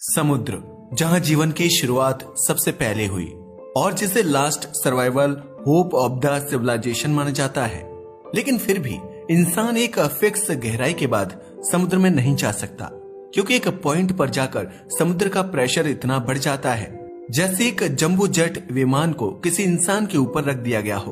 समुद्र, जहां जीवन की शुरुआत सबसे पहले हुई और जिसे last survival hope of the civilisation माना जाता है, लेकिन फिर भी इंसान एक फिक्स गहराई के बाद समुद्र में नहीं जा सकता, क्योंकि एक पॉइंट पर जाकर समुद्र का प्रेशर इतना बढ़ जाता है जैसे एक जंबो जेट विमान को किसी इंसान के ऊपर रख दिया गया हो।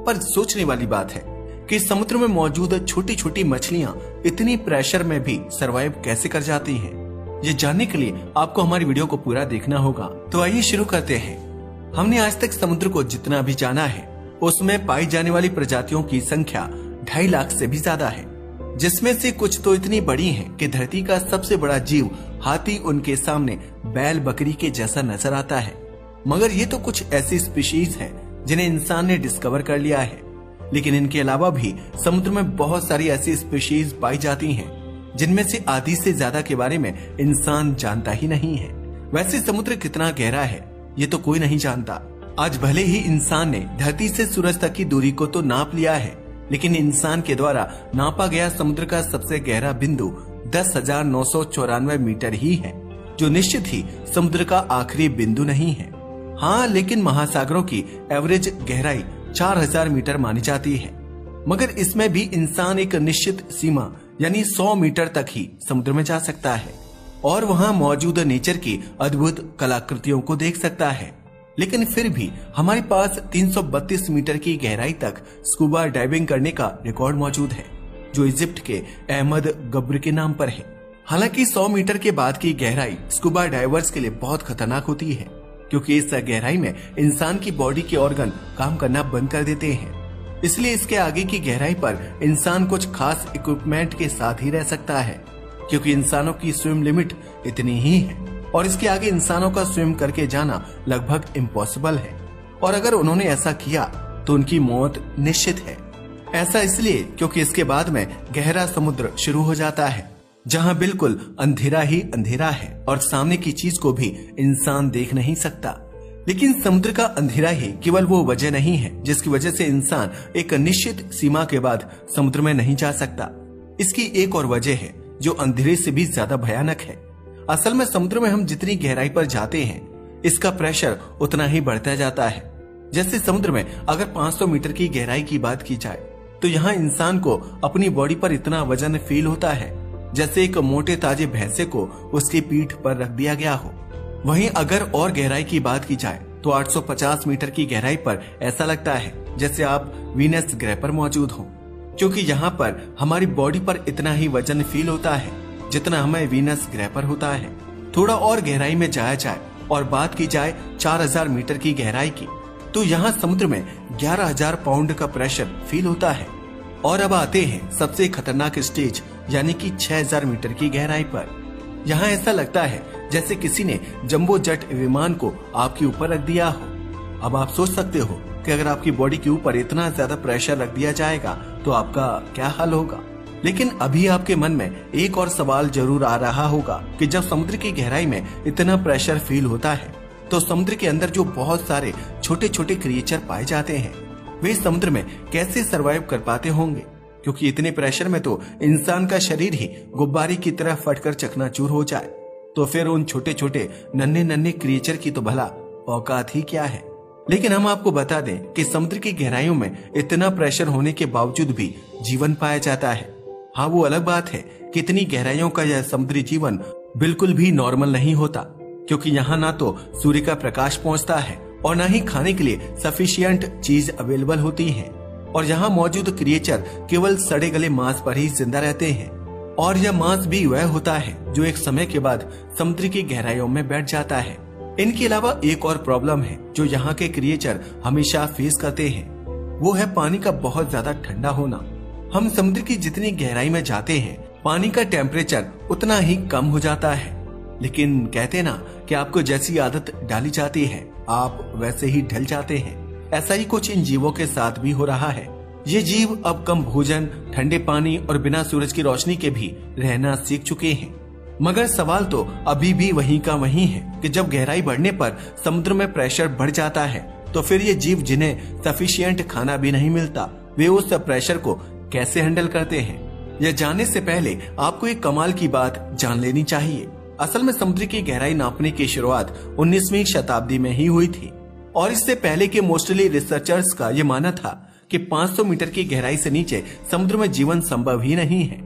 पर सोचने वाली बात है कि समुद्र में मौजूद छोटी छोटी मछलियां इतनी प्रेशर में भी सरवाइव कैसे कर जाती हैं। ये जानने के लिए आपको हमारी वीडियो को पूरा देखना होगा। तो आइए शुरू करते हैं। हमने आज तक समुद्र को जितना भी जाना है उसमें पाई जाने वाली प्रजातियों की संख्या 2.5 लाख से भी ज्यादा है, जिसमें से कुछ तो इतनी बड़ी हैं कि धरती का सबसे बड़ा जीव हाथी उनके सामने बैल बकरी के जैसा नजर आता है। मगर ये तो कुछ ऐसी स्पीशीज है जिन्हें इंसान ने डिस्कवर कर लिया है, लेकिन इनके अलावा भी समुद्र में बहुत सारी ऐसी स्पीशीज पाई जाती हैं जिनमें से आधी से ज्यादा के बारे में इंसान जानता ही नहीं है। वैसे समुद्र कितना गहरा है ये तो कोई नहीं जानता। आज भले ही इंसान ने धरती से सूरज तक की दूरी को तो नाप लिया है, लेकिन इंसान के द्वारा नापा गया समुद्र का सबसे गहरा बिंदु 10,994 मीटर ही है, जो निश्चित ही समुद्र का आखिरी बिंदु नहीं है। हाँ, लेकिन महासागरों की एवरेज गहराई 4,000 मीटर मानी जाती है, मगर इसमें भी इंसान एक निश्चित सीमा यानी 100 मीटर तक ही समुद्र में जा सकता है और वहां मौजूद नेचर की अद्भुत कलाकृतियों को देख सकता है। लेकिन फिर भी हमारे पास 332 मीटर की गहराई तक स्कूबा डाइविंग करने का रिकॉर्ड मौजूद है, जो इजिप्ट के अहमद गब्र के नाम पर है। हालांकि 100 मीटर के बाद की गहराई स्कूबा डाइवर्स के लिए बहुत खतरनाक होती है, क्योंकि इस गहराई में इंसान की बॉडी के ऑर्गन काम करना बंद कर देते हैं। इसलिए इसके आगे की गहराई पर इंसान कुछ खास इक्विपमेंट के साथ ही रह सकता है, क्योंकि इंसानों की स्विम लिमिट इतनी ही है और इसके आगे इंसानों का स्विम करके जाना लगभग इम्पॉसिबल है। और अगर उन्होंने ऐसा किया तो उनकी मौत निश्चित है। ऐसा इसलिए क्योंकि इसके बाद में गहरा समुद्र शुरू हो जाता है, जहां बिल्कुल अंधेरा ही अंधेरा है और सामने की चीज को भी इंसान देख नहीं सकता। लेकिन समुद्र का अंधेरा ही केवल वो वजह नहीं है जिसकी वजह से इंसान एक निश्चित सीमा के बाद समुद्र में नहीं जा सकता। इसकी एक और वजह है जो अंधेरे से भी ज्यादा भयानक है। असल में समुद्र में हम जितनी गहराई पर जाते हैं इसका प्रेशर उतना ही बढ़ता जाता है। जैसे समुद्र में अगर 500 मीटर की गहराई की बात की जाए तो यहाँ इंसान को अपनी बॉडी पर इतना वजन फील होता है जैसे एक मोटे ताजे भैंसे को उसकी पीठ पर रख दिया गया हो। वहीं अगर और गहराई की बात की जाए तो 850 मीटर की गहराई पर ऐसा लगता है जैसे आप वीनस ग्रह पर मौजूद हो, क्योंकि यहाँ पर हमारी बॉडी पर इतना ही वजन फील होता है जितना हमें वीनस ग्रह पर होता है। थोड़ा और गहराई में जाया जाए और बात की जाए 4,000 मीटर की गहराई की, तो यहाँ समुद्र में 11,000 पाउंड का प्रेशर फील होता है। और अब आते हैं सबसे खतरनाक स्टेज यानी कि 6,000 मीटर की गहराई पर। यहाँ ऐसा लगता है जैसे किसी ने जंबो जेट विमान को आपके ऊपर रख दिया हो। अब आप सोच सकते हो कि अगर आपकी बॉडी के ऊपर इतना ज्यादा प्रेशर रख दिया जाएगा तो आपका क्या हाल होगा। लेकिन अभी आपके मन में एक और सवाल जरूर आ रहा होगा कि जब समुद्र की गहराई में इतना प्रेशर फील होता है तो समुद्र के अंदर जो बहुत सारे छोटे छोटे क्रिएचर पाए जाते हैं वे समुद्र में कैसे सरवाइव कर पाते होंगे, क्योंकि इतने प्रेशर में तो इंसान का शरीर ही गुब्बारे की तरह फटकर चकनाचूर हो जाए। तो फिर उन छोटे छोटे नन्हे नन्हे क्रिएचर की तो भला औकात ही क्या है। लेकिन हम आपको बता दें कि समुद्र की गहराइयों में इतना प्रेशर होने के बावजूद भी जीवन पाया जाता है। हाँ, वो अलग बात है कि इतनी गहराइयों का यह समुद्री जीवन बिल्कुल भी नॉर्मल नहीं होता, क्योंकि यहाँ ना तो सूर्य का प्रकाश पहुँचता है और न ही खाने के लिए सफिशिएंट चीज अवेलेबल होती है। और यहाँ मौजूद क्रिएचर केवल सड़े गले मांस पर ही जिंदा रहते हैं, और यह मांस भी वह होता है जो एक समय के बाद समुद्र की गहराइयों में बैठ जाता है। इनके अलावा एक और प्रॉब्लम है जो यहाँ के क्रिएचर हमेशा फेस करते हैं, वो है पानी का बहुत ज्यादा ठंडा होना। हम समुद्र की जितनी गहराई में जाते हैं पानी का टेम्परेचर उतना ही कम हो जाता है, लेकिन कहते ना कि आपको जैसी आदत डाली जाती है आप वैसे ही ढल जाते हैं। ऐसा ही कुछ इन जीवों के साथ भी हो रहा है। ये जीव अब कम भोजन, ठंडे पानी और बिना सूरज की रोशनी के भी रहना सीख चुके हैं। मगर सवाल तो अभी भी वहीं का वहीं है कि जब गहराई बढ़ने पर समुद्र में प्रेशर बढ़ जाता है तो फिर ये जीव जिन्हें सफिशिएंट खाना भी नहीं मिलता वे उस प्रेशर को कैसे हैंडल करते हैं। यह जानने से पहले आपको एक कमाल की बात जान लेनी चाहिए। असल में समुद्र की गहराई नापने की शुरुआत 19वीं शताब्दी में ही हुई थी और इससे पहले के मोस्टली रिसर्चर्स का ये मानना था कि 500 मीटर की गहराई से नीचे समुद्र में जीवन संभव ही नहीं है।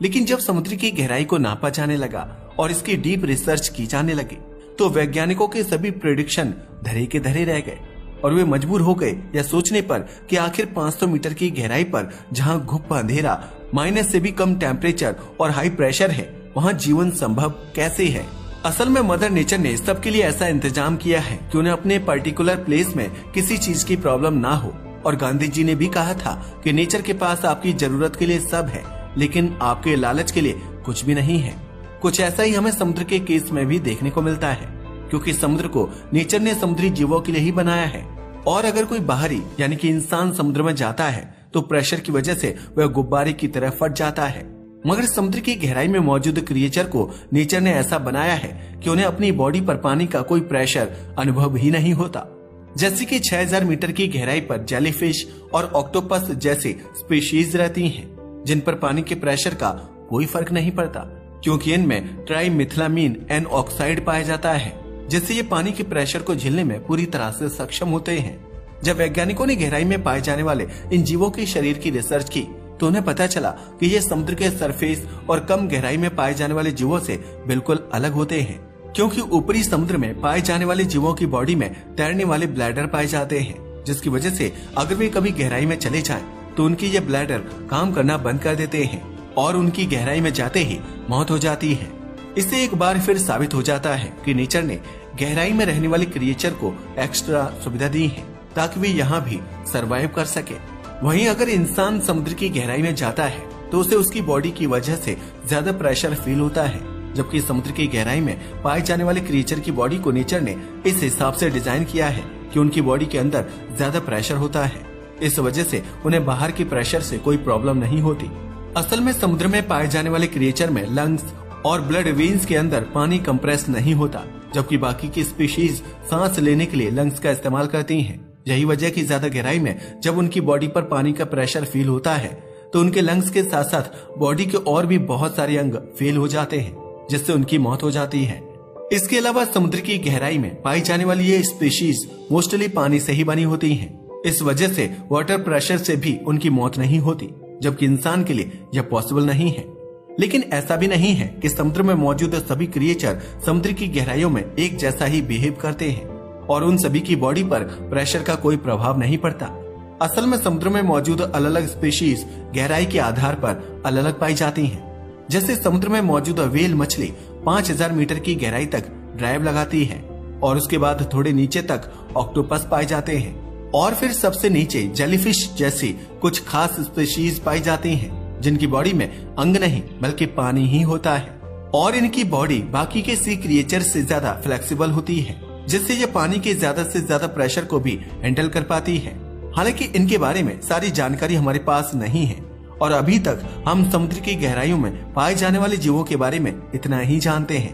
लेकिन जब समुद्र की गहराई को नापा जाने लगा और इसकी डीप रिसर्च की जाने लगी तो वैज्ञानिकों के सभी प्रेडिक्शन धरे के धरे रह गए और वे मजबूर हो गए यह सोचने पर कि आखिर 500 मीटर की गहराई पर जहां घुप अंधेरा, माइनस से भी कम टेम्परेचर और हाई प्रेशर है, वहां जीवन संभव कैसे है। असल में मदर नेचर ने सबके लिए ऐसा इंतजाम किया है कि उन्हें अपने पर्टिकुलर प्लेस में किसी चीज की प्रॉब्लम ना हो। और गांधी जी ने भी कहा था कि नेचर के पास आपकी जरूरत के लिए सब है, लेकिन आपके लालच के लिए कुछ भी नहीं है। कुछ ऐसा ही हमें समुद्र के केस में भी देखने को मिलता है, क्योंकि समुद्र को नेचर ने समुद्री जीवों के लिए ही बनाया है। और अगर कोई बाहरी यानी कि इंसान समुद्र में जाता है तो प्रेशर की वजह से वह गुब्बारे की तरह फट जाता है। मगर समुद्र की गहराई में मौजूद क्रिएचर को नेचर ने ऐसा बनाया है कि उन्हें अपनी बॉडी पर पानी का कोई प्रेशर अनुभव ही नहीं होता। जैसे कि 6000 मीटर की गहराई पर जेलीफिश और ऑक्टोपस जैसी स्पीशीज रहती हैं, जिन पर पानी के प्रेशर का कोई फर्क नहीं पड़ता, क्योंकि इनमें ट्राइमिथाइलामीन एन ऑक्साइड पाया जाता है, जिससे ये पानी के प्रेशर को झेलने में पूरी तरह से सक्षम होते हैं। जब वैज्ञानिकों ने गहराई में पाए जाने वाले इन जीवों के शरीर की रिसर्च की तो उन्हें पता चला कि ये समुद्र के सरफेस और कम गहराई में पाए जाने वाले जीवों से बिल्कुल अलग होते हैं, क्योंकि ऊपरी समुद्र में पाए जाने वाले जीवों की बॉडी में तैरने वाले ब्लैडर पाए जाते हैं, जिसकी वजह से अगर वे कभी गहराई में चले जाएं तो उनकी ये ब्लैडर काम करना बंद कर देते हैं और उनकी गहराई में जाते ही मौत हो जाती है। इससे एक बार फिर साबित हो जाता है कि नेचर ने गहराई में रहने वाले क्रिएचर को एक्स्ट्रा सुविधा दी है ताकि वे यहाँ भी सरवाइव कर सके। वहीं अगर इंसान समुद्र की गहराई में जाता है तो उसे उसकी बॉडी की वजह से ज्यादा प्रेशर फील होता है, जबकि समुद्र की गहराई में पाए जाने वाले क्रिएचर की बॉडी को नेचर ने इस हिसाब से डिजाइन किया है कि उनकी बॉडी के अंदर ज्यादा प्रेशर होता है। इस वजह से उन्हें बाहर की प्रेशर से कोई प्रॉब्लम नहीं होती। असल में समुद्र में पाए जाने वाले क्रिएचर में लंग्स और ब्लड वेन्स के अंदर पानी कंप्रेस नहीं होता, जबकि बाकी की स्पीशीज सांस लेने के लिए लंग्स का इस्तेमाल करती हैं। यही वजह कि ज्यादा गहराई में जब उनकी बॉडी पर पानी का प्रेशर फील होता है तो उनके लंग्स के साथ साथ बॉडी के और भी बहुत सारे अंग फेल हो जाते हैं, जिससे उनकी मौत हो जाती है। इसके अलावा समुद्र की गहराई में पाई जाने वाली ये स्पीशीज मोस्टली पानी से ही बनी होती हैं। इस वजह से वाटर प्रेशर से भी उनकी मौत नहीं होती, जबकि इंसान के लिए यह पॉसिबल नहीं है। लेकिन ऐसा भी नहीं है कि समुद्र में मौजूद सभी क्रिएचर समुद्र की गहराइयों में एक जैसा ही बिहेव करते हैं और उन सभी की बॉडी पर प्रेशर का कोई प्रभाव नहीं पड़ता। असल में समुद्र में मौजूद अलग अलग स्पीशीज गहराई के आधार पर अलग अलग पाई जाती हैं। जैसे समुद्र में मौजूद व्हेल मछली 5000 मीटर की गहराई तक ड्राइव लगाती है और उसके बाद थोड़े नीचे तक ऑक्टोपस पाए जाते हैं और फिर सबसे नीचे जेलीफिश जैसी कुछ खास स्पीशीज पाई जाती हैं, जिनकी बॉडी में अंग नहीं बल्कि पानी ही होता है और इनकी बॉडी बाकी के सी क्रिएचर से ज्यादा फ्लेक्सिबल होती है, जिससे ये पानी के ज्यादा से ज्यादा प्रेशर को भी हैंडल कर पाती है। हालांकि इनके बारे में सारी जानकारी हमारे पास नहीं है और अभी तक हम समुद्र की गहराइयों में पाए जाने वाले जीवों के बारे में इतना ही जानते हैं,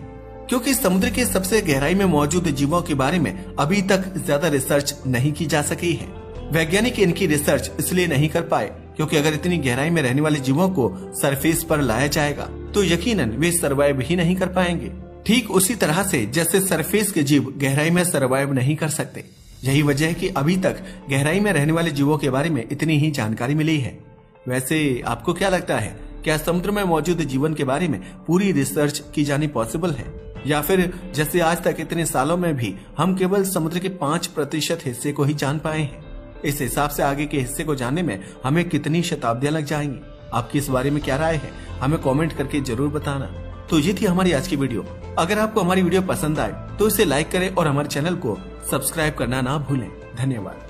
क्योंकि समुद्र के सबसे गहराई में मौजूद जीवों के बारे में अभी तक ज्यादा रिसर्च नहीं की जा सकी है। वैज्ञानिक इनकी रिसर्च इसलिए नहीं कर पाए क्योंकि अगर इतनी गहराई में रहने वाले जीवों को सरफेस पर लाया जाएगा तो यकीनन वे सरवाइव ही नहीं कर पाएंगे। ठीक उसी तरह से जैसे सरफेस के जीव गहराई में सरवाइव नहीं कर सकते। यही वजह है कि अभी तक गहराई में रहने वाले जीवों के बारे में इतनी ही जानकारी मिली है। वैसे आपको क्या लगता है, क्या समुद्र में मौजूद जीवन के बारे में पूरी रिसर्च की जानी पॉसिबल है, या फिर जैसे आज तक इतने सालों में भी हम केवल समुद्र के 5% हिस्से को ही जान पाए हैं? इस हिसाब से आगे के हिस्से को जानने में हमें कितनी शताब्दियां लग जाएंगी? आपकी इस बारे में क्या राय है, हमें कमेंट करके जरूर बताना। तो ये थी हमारी आज की वीडियो। अगर आपको हमारी वीडियो पसंद आए तो इसे लाइक करें और हमारे चैनल को सब्सक्राइब करना ना भूलें। धन्यवाद।